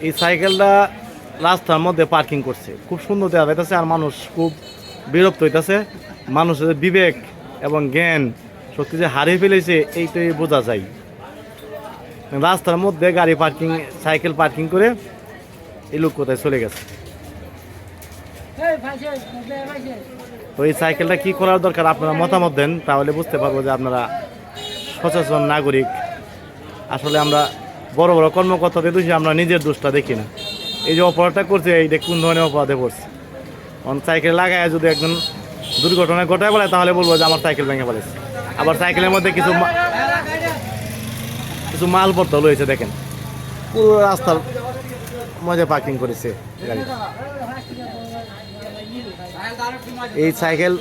এই সাইকেলটা রাস্তার মধ্যে পার্কিং করছে, খুব সুন্দর দেওয়া যাইতেছে। আর মানুষ খুব বিরক্ত হইতেছে, মানুষের বিবেক এবং জ্ঞান শক্তি যে হারিয়ে ফেলেছে এইটাই বোঝা যায়। রাস্তার মধ্যে গাড়ি পার্কিং, সাইকেল পার্কিং করে এই লোক কোথায় চলে গেছে। তো এই সাইকেলটা কি করার দরকার আপনারা মতামত দেন, তাহলে বুঝতে পারবো যে আপনারা সচেতন নাগরিক। আসলে আমরা বড় বড় কর্মকর্তাদের দোষী, আমরা নিজের দোষটা দেখি না। এই যে অপরাধটা করছে, এইটা কোন ধরনের অপরাধে পড়ছে। সাইকেল লাগায় যদি একজন দুর্ঘটনা ঘটায় বলে, তাহলে বলবো যে আমার সাইকেল ভেঙে পড়েছে। আবার সাইকেলের মধ্যে কিছু মালপত্র রয়েছে, দেখেন পুরো রাস্তার মধ্যে পার্কিং করেছে গাড়ি। এই সাইকেল